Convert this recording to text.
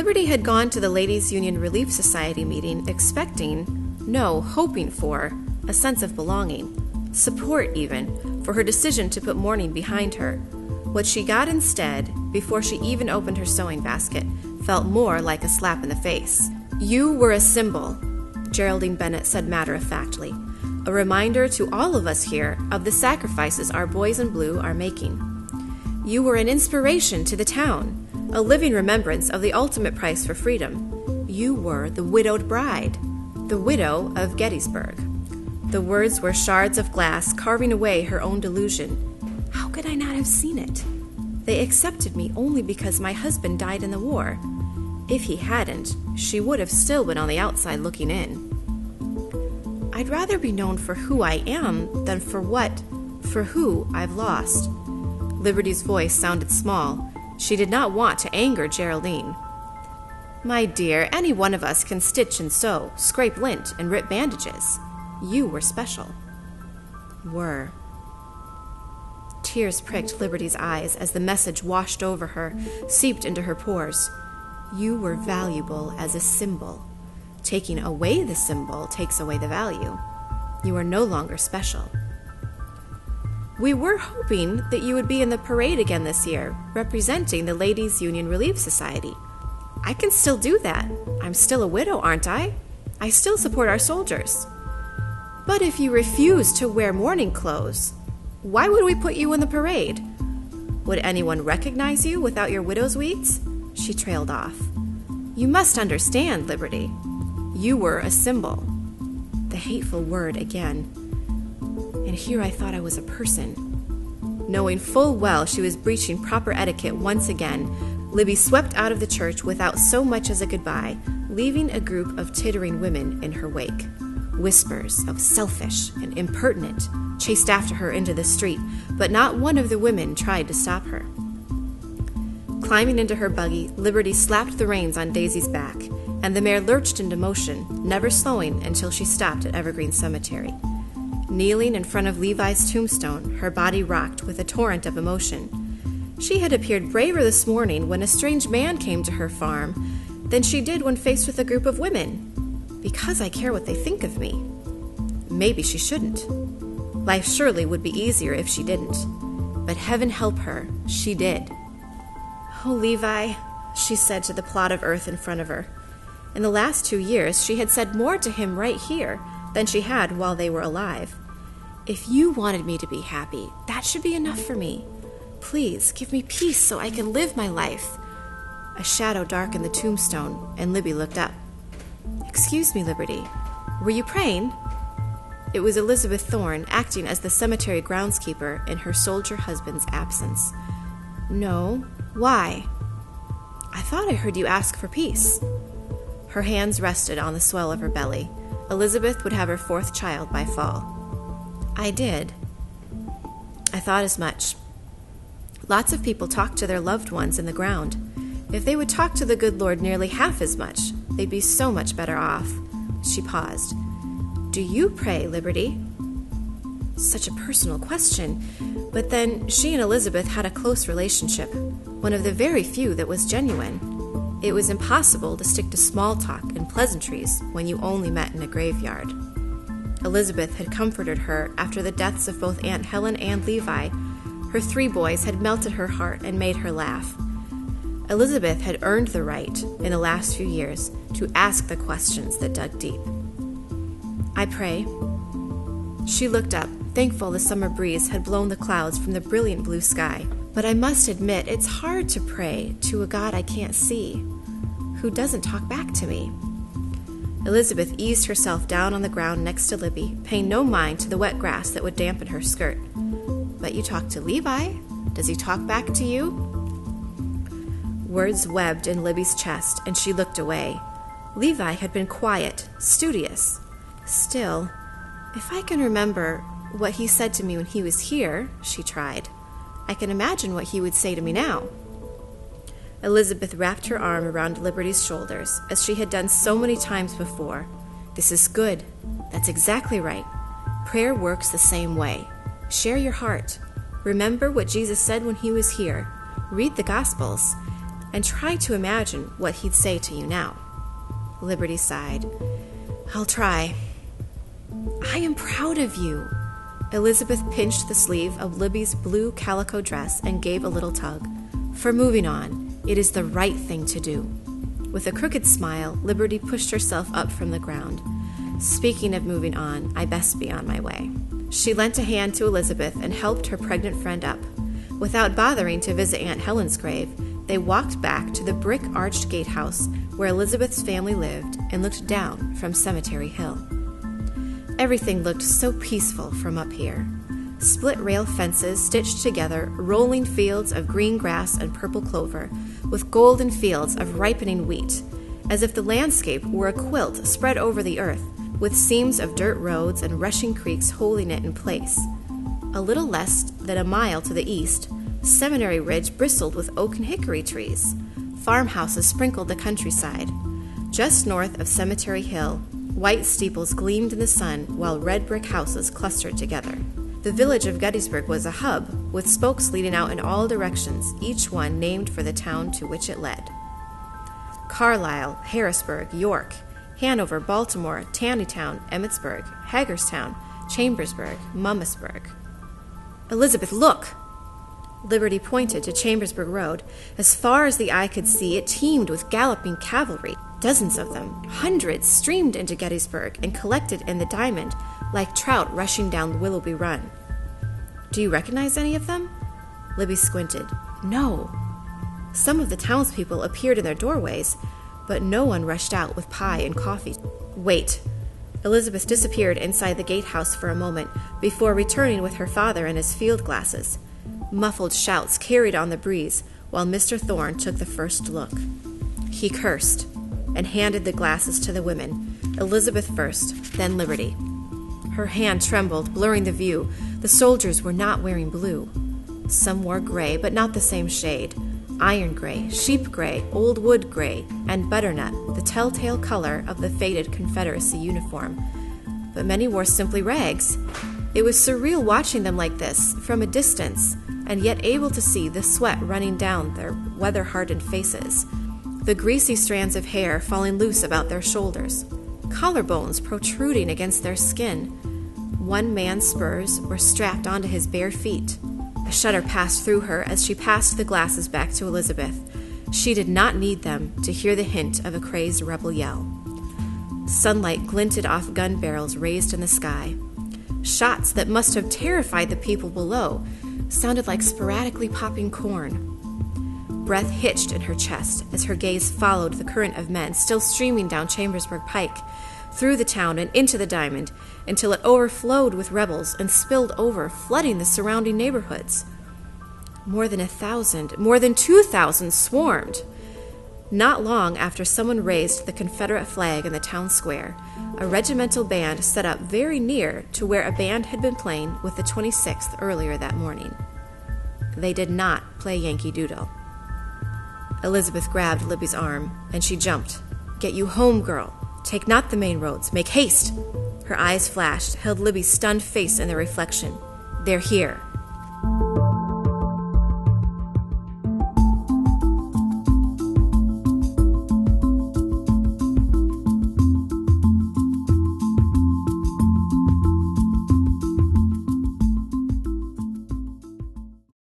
Liberty had gone to the Ladies' Union Relief Society meeting expecting, no, hoping for, a sense of belonging, support even, for her decision to put mourning behind her. What she got instead, before she even opened her sewing basket, felt more like a slap in the face. "You were a symbol," Geraldine Bennett said matter-of-factly, "a reminder to all of us here of the sacrifices our boys in blue are making. You were an inspiration to the town, a living remembrance of the ultimate price for freedom. You were the widowed bride, the Widow of Gettysburg." The words were shards of glass carving away her own delusion. How could I not have seen it? They accepted me only because my husband died in the war. If he hadn't, she would have still been on the outside looking in. I'd rather be known for who I am than for who I've lost. Liberty's voice sounded small. She did not want to anger Geraldine. "My dear, any one of us can stitch and sew, scrape lint, and rip bandages. You were special." Were. Tears pricked Liberty's eyes as the message washed over her, seeped into her pores. You were valuable as a symbol. Taking away the symbol takes away the value. You are no longer special. "We were hoping that you would be in the parade again this year, representing the Ladies' Union Relief Society." "I can still do that. I'm still a widow, aren't I? I still support our soldiers." "But if you refuse to wear mourning clothes, why would we put you in the parade? Would anyone recognize you without your widow's weeds?" She trailed off. "You must understand, Liberty. You were a symbol." The hateful word again. And here I thought I was a person. Knowing full well she was breaching proper etiquette once again, Libby swept out of the church without so much as a goodbye, leaving a group of tittering women in her wake. Whispers of selfish and impertinent chased after her into the street, but not one of the women tried to stop her. Climbing into her buggy, Liberty slapped the reins on Daisy's back, and the mare lurched into motion, never slowing until she stopped at Evergreen Cemetery. Kneeling in front of Levi's tombstone, her body rocked with a torrent of emotion. She had appeared braver this morning when a strange man came to her farm than she did when faced with a group of women. Because I care what they think of me. Maybe she shouldn't. Life surely would be easier if she didn't. But heaven help her, she did. "Oh, Levi," she said to the plot of earth in front of her. In the last 2 years, she had said more to him right here than she had while they were alive. "If you wanted me to be happy, that should be enough for me. Please, give me peace so I can live my life." A shadow darkened the tombstone, and Libby looked up. "Excuse me, Liberty. Were you praying?" It was Elizabeth Thorne, acting as the cemetery groundskeeper in her soldier husband's absence. "No. Why?" "I thought I heard you ask for peace." Her hands rested on the swell of her belly. Elizabeth would have her 4th child by fall. "I did. I thought as much. Lots of people talk to their loved ones in the ground. If they would talk to the good Lord nearly half as much, they'd be so much better off." She paused. "Do you pray, Liberty?" Such a personal question, but then she and Elizabeth had a close relationship, one of the very few that was genuine. It was impossible to stick to small talk and pleasantries when you only met in a graveyard. Elizabeth had comforted her after the deaths of both Aunt Helen and Levi. Her 3 boys had melted her heart and made her laugh. Elizabeth had earned the right, in the last few years, to ask the questions that dug deep. "I pray." She looked up, thankful the summer breeze had blown the clouds from the brilliant blue sky. "But I must admit, it's hard to pray to a God I can't see, who doesn't talk back to me." Elizabeth eased herself down on the ground next to Libby, paying no mind to the wet grass that would dampen her skirt. "But you talk to Levi? Does he talk back to you?" Words webbed in Libby's chest, and she looked away. Levi had been quiet, studious. Still, "If I can remember what he said to me when he was here," she tried, "I can imagine what he would say to me now." Elizabeth wrapped her arm around Liberty's shoulders, as she had done so many times before. "This is good. That's exactly right. Prayer works the same way. Share your heart. Remember what Jesus said when he was here. Read the Gospels. and try to imagine what he'd say to you now. Liberty sighed. I'll try. I am proud of you. Elizabeth pinched the sleeve of Libby's blue calico dress and gave a little tug. For moving on, it is the right thing to do. With a crooked smile, Liberty pushed herself up from the ground. Speaking of moving on, I best be on my way. She lent a hand to Elizabeth and helped her pregnant friend up. Without bothering to visit Aunt Helen's grave, they walked back to the brick-arched gatehouse where Elizabeth's family lived and looked down from Cemetery Hill. Everything looked so peaceful from up here. Split-rail fences stitched together, rolling fields of green grass and purple clover, with golden fields of ripening wheat, as if the landscape were a quilt spread over the earth, with seams of dirt roads and rushing creeks holding it in place. A little less than a mile to the east, Seminary Ridge bristled with oak and hickory trees. Farmhouses sprinkled the countryside. Just north of Cemetery Hill, white steeples gleamed in the sun while red brick houses clustered together. The village of Gettysburg was a hub, with spokes leading out in all directions, each one named for the town to which it led. Carlisle, Harrisburg, York, Hanover, Baltimore, Taneytown, Emmitsburg, Hagerstown, Chambersburg, Mummasburg. Elizabeth, look! Liberty pointed to Chambersburg Road. As far as the eye could see, it teemed with galloping cavalry. Dozens of them, hundreds, streamed into Gettysburg and collected in the Diamond like trout rushing down Willoughby Run. Do you recognize any of them? Libby squinted. No. Some of the townspeople appeared in their doorways, but no one rushed out with pie and coffee. Wait. Elizabeth disappeared inside the gatehouse for a moment before returning with her father and his field glasses. Muffled shouts carried on the breeze while Mr. Thorne took the first look. He cursed and handed the glasses to the women, Elizabeth first, then Liberty. Her hand trembled, blurring the view. The soldiers were not wearing blue. Some wore gray, but not the same shade. Iron gray, sheep gray, old wood gray, and butternut, the telltale color of the faded Confederacy uniform. But many wore simply rags. It was surreal watching them like this, from a distance, and yet able to see the sweat running down their weather-hardened faces, the greasy strands of hair falling loose about their shoulders, collarbones protruding against their skin. One man's spurs were strapped onto his bare feet. A shudder passed through her as she passed the glasses back to Elizabeth. She did not need them to hear the hint of a crazed rebel yell. Sunlight glinted off gun barrels raised in the sky. Shots that must have terrified the people below sounded like sporadically popping corn. Breath hitched in her chest as her gaze followed the current of men still streaming down Chambersburg Pike, through the town and into the Diamond, until it overflowed with rebels and spilled over, flooding the surrounding neighborhoods. More than 1,000, more than 2,000 swarmed. Not long after someone raised the Confederate flag in the town square, a regimental band set up very near to where a band had been playing with the 26th earlier that morning. They did not play Yankee Doodle. Elizabeth grabbed Libby's arm, and she jumped. Get you home, girl. Take not the main roads. Make haste. Her eyes flashed, held Libby's stunned face in the reflection. They're here.